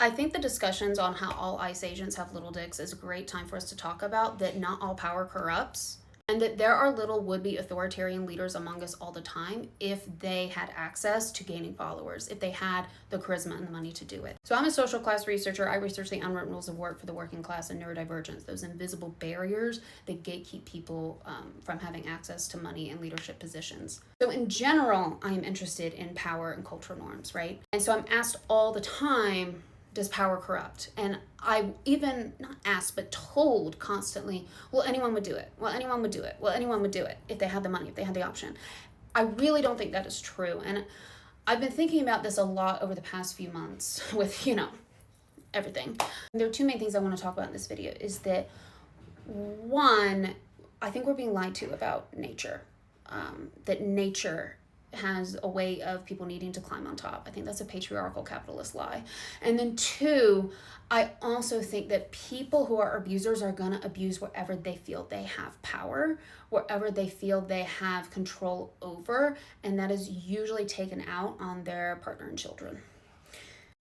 I think the discussions on how all ICE agents have little dicks is a great time for us to talk about that not all power corrupts, and that there are little would-be authoritarian leaders among us all the time if they had access to gaining followers, if they had the charisma and the money to do it. So I'm a social class researcher. I research the unwritten rules of work for the working class and neurodivergence, those invisible barriers that gatekeep people from having access to money and leadership positions. So in general, I am interested in power and cultural norms, right? And so I'm asked all the time, does power corrupt? And I even not asked, but told constantly, well, anyone would do it. Well, anyone would do it. Well, anyone would do it if they had the money, if they had the option. I really don't think that is true. And I've been thinking about this a lot over the past few months with, everything. There are two main things I want to talk about in this video is that one, I think we're being lied to about nature, that nature has a way of people needing to climb on top. I think that's a patriarchal capitalist lie. And then two, I also think that people who are abusers are going to abuse wherever they feel they have power, wherever they feel they have control over, and that is usually taken out on their partner and children.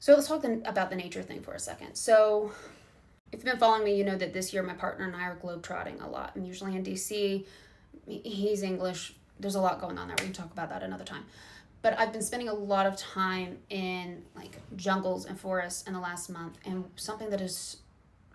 So let's talk about the nature thing for a second. So if you've been following me, you know that this year my partner and I are globetrotting a lot. I'm usually in DC. He's English. There's a lot going on there. We can talk about that another time. But I've been spending a lot of time in jungles and forests in the last month. And something that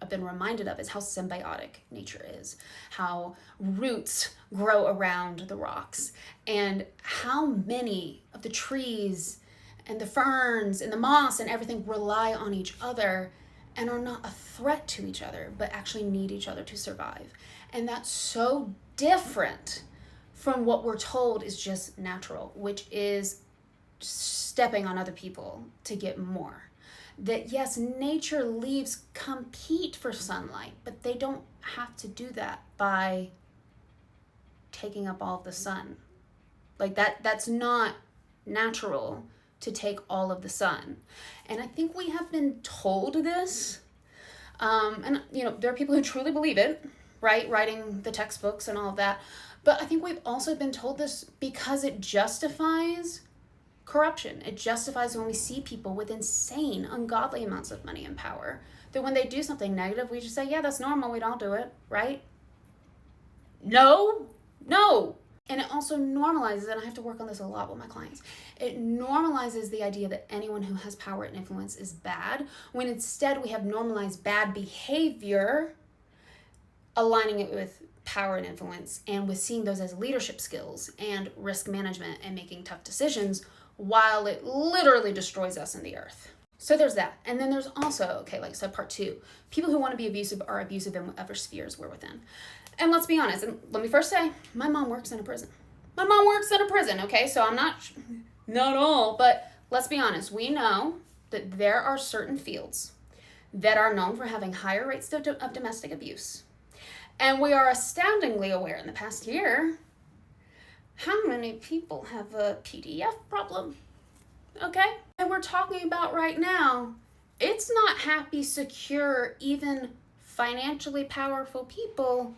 I've been reminded of is how symbiotic nature is, how roots grow around the rocks, and how many of the trees and the ferns and the moss and everything rely on each other and are not a threat to each other, but actually need each other to survive. And that's so different from what we're told is just natural, which is stepping on other people to get more. That yes, nature leaves compete for sunlight, but they don't have to do that by taking up all of the sun. That's not natural to take all of the sun. And I think we have been told this, and there are people who truly believe it, right? Writing the textbooks and all of that. But I think we've also been told this because it justifies corruption. It justifies when we see people with insane, ungodly amounts of money and power, that when they do something negative, we just say, yeah, that's normal, we don't do it, right? No. And it also normalizes, and I have to work on this a lot with my clients, it normalizes the idea that anyone who has power and influence is bad, when instead we have normalized bad behavior, aligning it with power and influence, and with seeing those as leadership skills and risk management and making tough decisions, while it literally destroys us in the earth. So there's that. And then there's also, like I said, part two, people who want to be abusive are abusive in whatever spheres we're within. And let's be honest, and let me first say, my mom works in a prison. Okay? So I'm not all, but let's be honest, we know that there are certain fields that are known for having higher rates of domestic abuse. And we are astoundingly aware in the past year how many people have a PDF problem, okay? And we're talking about right now, it's not happy, secure, even financially powerful people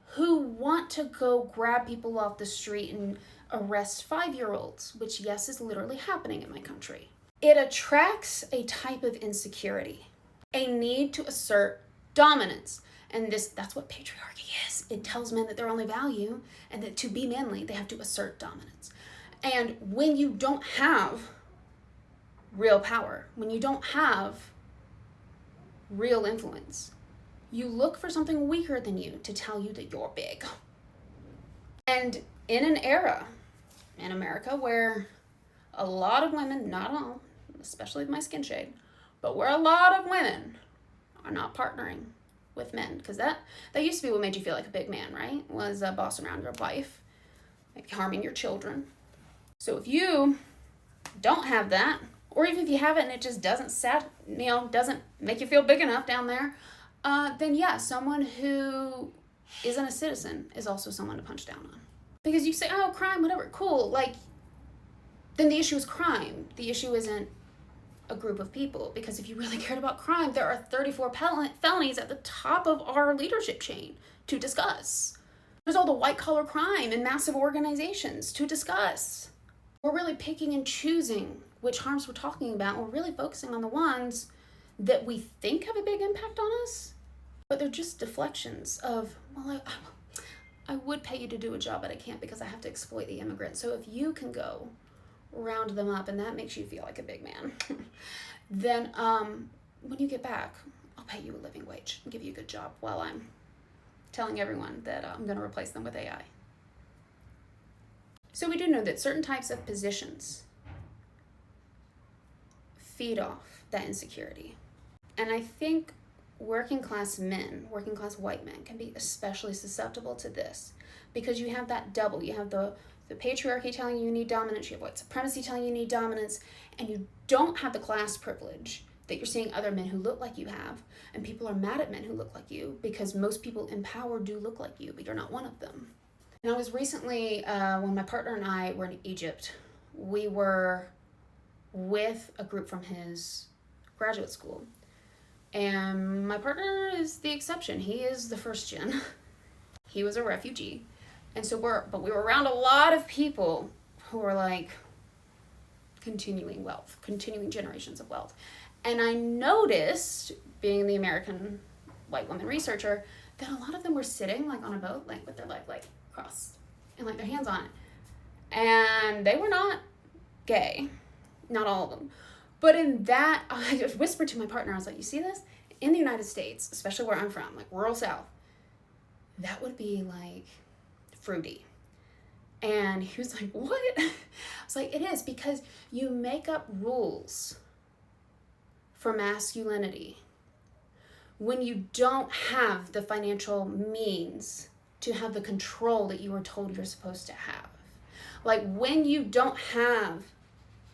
who want to go grab people off the street and arrest 5-year-olds, which yes, is literally happening in my country. It attracts a type of insecurity, a need to assert dominance. And that's what patriarchy is. It tells men that they're only value and that to be manly, they have to assert dominance. And when you don't have real power, when you don't have real influence, you look for something weaker than you to tell you that you're big. And in an era in America where a lot of women, not all, especially with my skin shade, but where a lot of women are not partnering with men, because that used to be what made you feel like a big man, right? Was bossing around your wife, maybe harming your children. So if you don't have that, or even if you have it and it just doesn't make you feel big enough down there, then yeah, someone who isn't a citizen is also someone to punch down on. Because you say, oh, crime, whatever, cool, then the issue is crime. The issue isn't a group of people, because if you really cared about crime, there are 34 felonies at the top of our leadership chain to discuss. There's all the white-collar crime and massive organizations to discuss. We're really picking and choosing which harms we're talking about. We're really focusing on the ones that we think have a big impact on us, but they're just deflections of, well, I would pay you to do a job, but I can't because I have to exploit the immigrant. So if you can go round them up and that makes you feel like a big man, then when you get back, I'll pay you a living wage and give you a good job while I'm telling everyone that I'm going to replace them with AI. So we do know that certain types of positions feed off that insecurity. And I think working class men, working class white men, can be especially susceptible to this because you have that double. You have the patriarchy telling you need dominance, you have white supremacy telling you need dominance, and you don't have the class privilege that you're seeing other men who look like you have, and people are mad at men who look like you because most people in power do look like you, but you're not one of them. And I was recently, when my partner and I were in Egypt, we were with a group from his graduate school. And my partner is the exception. He is the first gen. He was a refugee. And so we were around a lot of people who were like continuing wealth, continuing generations of wealth. And I noticed, being the American white woman researcher, that a lot of them were sitting like on a boat, like with their leg like crossed and like their hands on it. And they were not gay, not all of them. But in that, I just whispered to my partner, I was like, you see this? In the United States, especially where I'm from, like rural South, that would be like fruity. And he was like, what? I was like, it is, because you make up rules for masculinity when you don't have the financial means to have the control that you were told you're supposed to have. Like when you don't have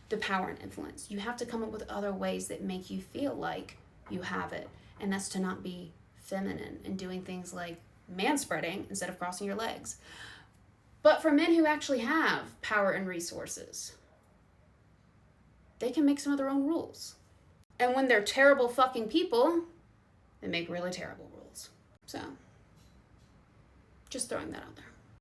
the power and influence, you have to come up with other ways that make you feel like you have it. And that's to not be feminine and doing things like manspreading instead of crossing your legs. But for men who actually have power and resources, they can make some of their own rules. And when they're terrible fucking people, they make really terrible rules. So, just throwing that out there.